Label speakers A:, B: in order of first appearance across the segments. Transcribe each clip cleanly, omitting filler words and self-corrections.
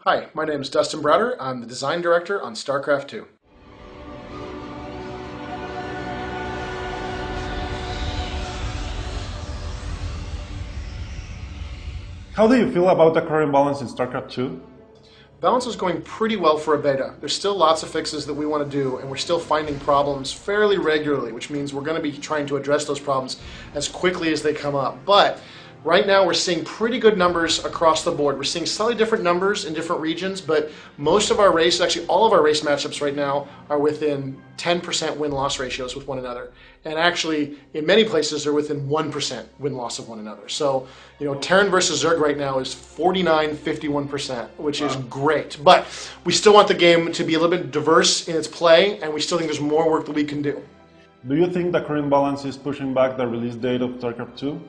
A: Hi, my name is Dustin Browder. I'm the design director on StarCraft 2.
B: How do you feel about the current balance in StarCraft 2?
A: Balance is going pretty well for a beta. There's still lots of fixes that we want to do, and we're still finding problems fairly regularly, which means we're going to be trying to address those problems as quickly as they come up. But right now we're seeing pretty good numbers across the board. We're seeing slightly different numbers in different regions, but most of our race, actually all of our race matchups right now are within 10% win-loss ratios with one another. And actually, in many places, they're within 1% win-loss of one another. So, Terran versus Zerg right now is 49-51%, which is great. But we still want the game to be a little bit diverse in its play, and we still think there's more work that we can do.
B: Do you think the current balance is pushing back the release date of StarCraft 2?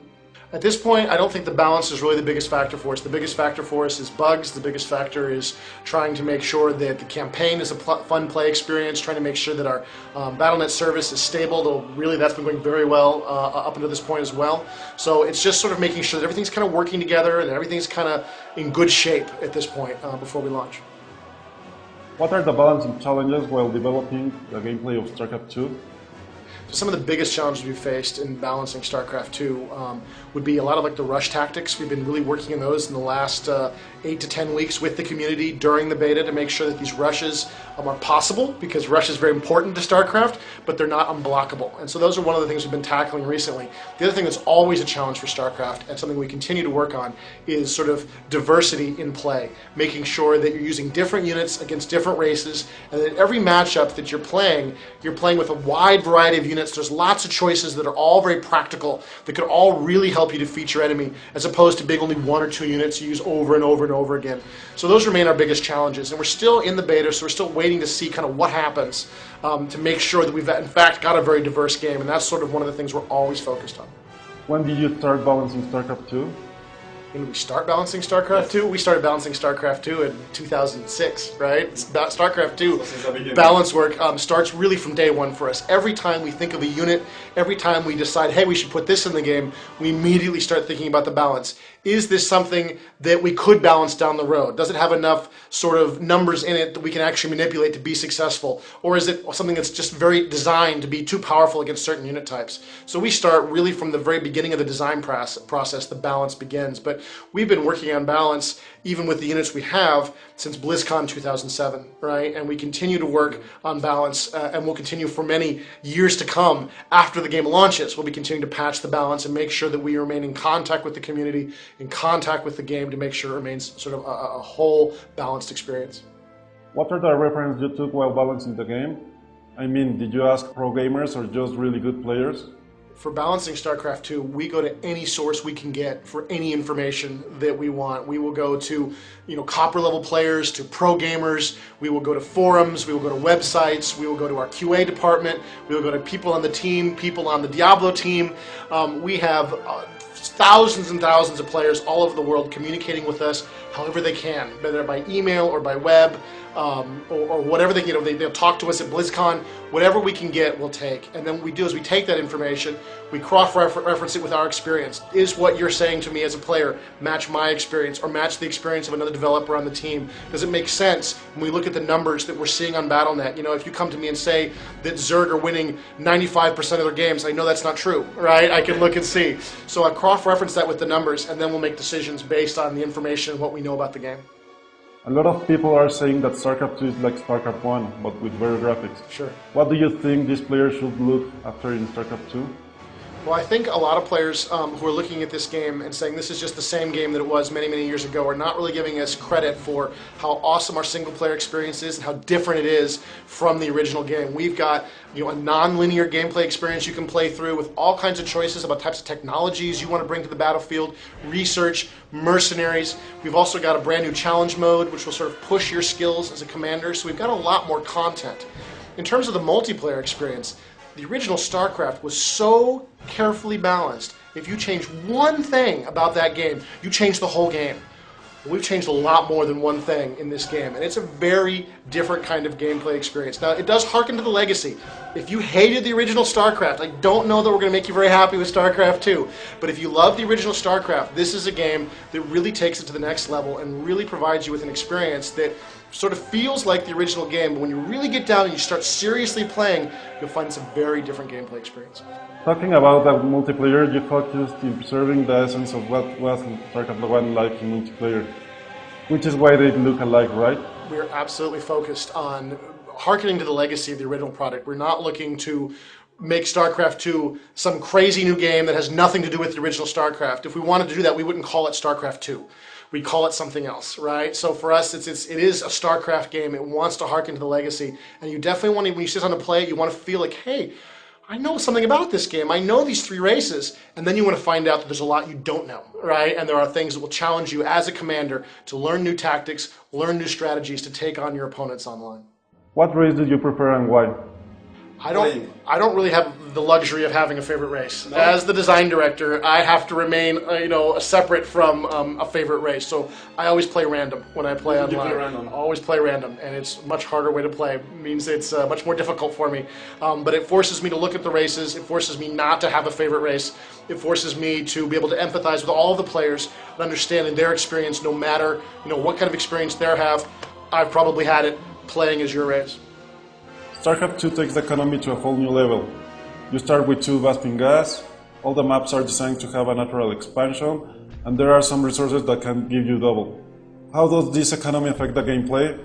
A: At this point, I don't think the balance is really the biggest factor for us. The biggest factor for us is bugs. The biggest factor is trying to make sure that the campaign is a fun play experience, trying to make sure that our BattleNet service is stable, though really that's been going very well up until this point as well. So it's just sort of making sure that everything's kind of working together and everything's kind of in good shape at this point before we launch.
B: What are the balancing challenges while developing the gameplay of StarCraft 2?
A: So some of the biggest challenges we've faced in balancing StarCraft 2 would be a lot of the rush tactics. We've been really working on those in the last 8 to 10 weeks with the community during the beta to make sure that these rushes are possible, because rush is very important to StarCraft, but they're not unblockable. And so those are one of the things we've been tackling recently. The other thing that's always a challenge for StarCraft, and something we continue to work on, is sort of diversity in play, making sure that you're using different units against different races, and that every matchup that you're playing with a wide variety of units. There's lots of choices that are all very practical, that could all really help you defeat your enemy, as opposed to big only 1 or 2 units you use over and over and over again. So those remain our biggest challenges, and we're still in the beta, so we're still waiting to see kind of what happens to make sure that we've in fact got a very diverse game, and that's sort of one of the things we're always focused on.
B: When did you start balancing StarCraft 2?
A: When did we start balancing StarCraft 2? We started balancing StarCraft 2 in 2006, right? StarCraft 2 balance work starts really from day one for us. Every time we think of a unit, every time we decide, hey, we should put this in the game, we immediately start thinking about the balance. Is this something that we could balance down the road? Does it have enough sort of numbers in it that we can actually manipulate to be successful? Or is it something that's just very designed to be too powerful against certain unit types? So we start really from the very beginning of the design process, the balance begins. But we've been working on balance even with the units we have since BlizzCon 2007, right? And we continue to work on balance, and we'll continue for many years to come after the game launches. We'll be continuing to patch the balance and make sure that we remain in contact with the community, in contact with the game, to make sure it remains sort of a whole balanced experience.
B: What are the references you took while balancing the game? I mean, did you ask pro gamers or just really good players?
A: For balancing StarCraft 2, we go to any source we can get for any information that we want. We will go to, copper level players, to pro gamers. We will go to forums. We will go to websites. We will go to our QA department. We will go to people on the team, people on the Diablo team. We have thousands and thousands of players all over the world communicating with us however they can, whether by email or by web, or whatever they'll talk to us at BlizzCon. Whatever we can get, we'll take. And then what we do is we take that information, we cross-reference it with our experience. Is what you're saying to me as a player match my experience, or match the experience of another developer on the team? Does it make sense when we look at the numbers that we're seeing on BattleNet? If you come to me and say that Zerg are winning 95% of their games, I know that's not true, right? I can look and see. So I cross-reference that with the numbers, and then we'll make decisions based on the information and what we know about the game.
B: A lot of people are saying that StarCraft 2 is like StarCraft 1, but with better graphics.
A: Sure.
B: What do you think these players should look after in StarCraft 2?
A: Well, I think a lot of players who are looking at this game and saying this is just the same game that it was many, many years ago are not really giving us credit for how awesome our single-player experience is and how different it is from the original game. We've got a non-linear gameplay experience you can play through with all kinds of choices about types of technologies you want to bring to the battlefield, research, mercenaries. We've also got a brand new challenge mode which will sort of push your skills as a commander, so we've got a lot more content. In terms of the multiplayer experience, the original StarCraft was so carefully balanced. If you change one thing about that game, you change the whole game. And we've changed a lot more than one thing in this game, and it's a very different kind of gameplay experience. Now, it does harken to the legacy. If you hated the original StarCraft, I don't know that we're going to make you very happy with StarCraft 2, but if you love the original StarCraft, this is a game that really takes it to the next level and really provides you with an experience that sort of feels like the original game, but when you really get down and you start seriously playing, you'll find some very different gameplay experience.
B: Talking about that multiplayer, you focused in preserving the essence of what was StarCraft 1 like in multiplayer, which is why they look alike, right?
A: We're absolutely focused on hearkening to the legacy of the original product. We're not looking to make StarCraft 2 some crazy new game that has nothing to do with the original StarCraft. If we wanted to do that, we wouldn't call it StarCraft 2. We'd call it something else, right? So for us, it is a StarCraft game. It wants to hearken to the legacy. And you definitely want to, when you sit down to play it, you want to feel like, hey, I know something about this game. I know these 3 races. And then you want to find out that there's a lot you don't know, right? And there are things that will challenge you as a commander to learn new tactics, learn new strategies to take on your opponents online.
B: What race do you prefer and why?
A: I don't really have the luxury of having a favorite race. No. As the design director, I have to remain, separate from a favorite race. So I always play random when I play online. You play random? Always play random, and it's a much harder way to play. It means it's much more difficult for me. But it forces me to look at the races. It forces me not to have a favorite race. It forces me to be able to empathize with all of the players and understanding their experience, no matter what kind of experience they have. I've probably had it playing as your race.
B: StarCraft 2 takes the economy to a whole new level. You start with 2 Vasping gas, all the maps are designed to have a natural expansion, and there are some resources that can give you double. How does this economy affect the gameplay?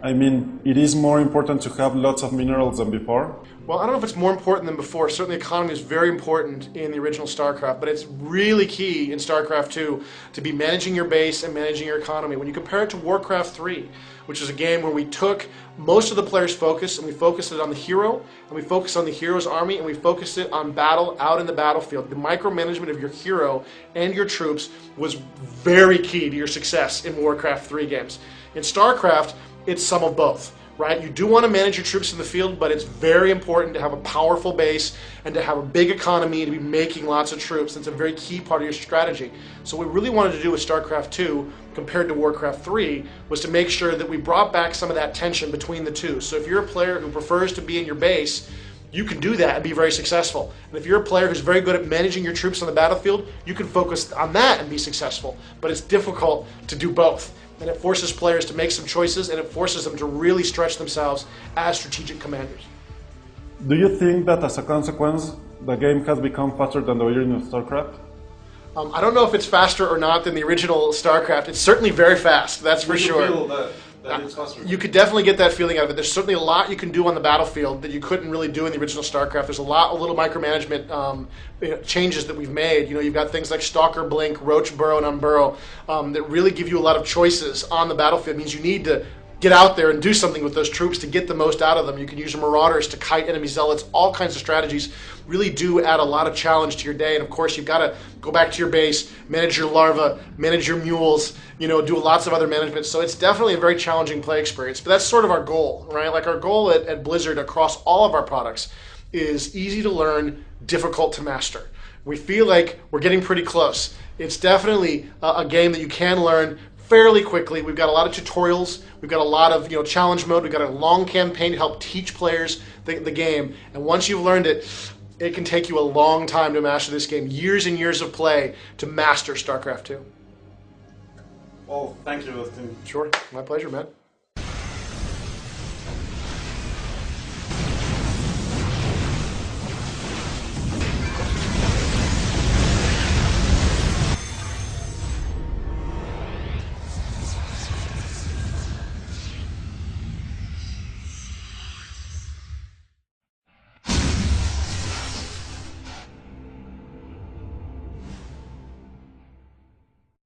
B: I mean, it is more important to have lots of minerals than before?
A: Well, I don't know if it's more important than before. Certainly economy is very important in the original StarCraft, but it's really key in StarCraft 2 to be managing your base and managing your economy. When you compare it to Warcraft 3, which is a game where we took most of the players' focus and we focused it on the hero, and we focused on the hero's army, and we focused it on battle out in the battlefield. The micromanagement of your hero and your troops was very key to your success in Warcraft 3 games. In StarCraft, it's some of both, right? You do want to manage your troops in the field, but it's very important to have a powerful base and to have a big economy and to be making lots of troops. That's a very key part of your strategy. So what we really wanted to do with StarCraft 2 compared to Warcraft 3 was to make sure that we brought back some of that tension between the two. So if you're a player who prefers to be in your base, you can do that and be very successful. And if you're a player who's very good at managing your troops on the battlefield, you can focus on that and be successful. But it's difficult to do both. And it forces players to make some choices, and it forces them to really stretch themselves as strategic commanders.
B: Do you think that as a consequence, the game has become faster than the original StarCraft?
A: I don't know if it's faster or not than the original StarCraft. It's certainly very fast, that's for sure.
B: Feel that it's faster?
A: You could definitely get that feeling out of it. There's certainly a lot you can do on the battlefield that you couldn't really do in the original StarCraft. There's a little micromanagement changes that we've made. You've got things like Stalker, Blink, Roach, Burrow, and Unburrow that really give you a lot of choices on the battlefield. It means you need to get out there and do something with those troops to get the most out of them. You can use your Marauders to kite enemy zealots. All kinds of strategies really do add a lot of challenge to your day. And of course, you've got to go back to your base, manage your larvae, manage your mules, do lots of other management. So it's definitely a very challenging play experience. But that's sort of our goal, right? Like our goal at Blizzard across all of our products is easy to learn, difficult to master. We feel like we're getting pretty close. It's definitely a game that you can learn fairly quickly. We've got a lot of tutorials. We've got a lot of challenge mode. We've got a long campaign to help teach players the game. And once you've learned it, it can take you a long time to master this game. Years and years of play to master StarCraft 2.
B: Well, thank you, Dustin.
A: Sure. My pleasure, man.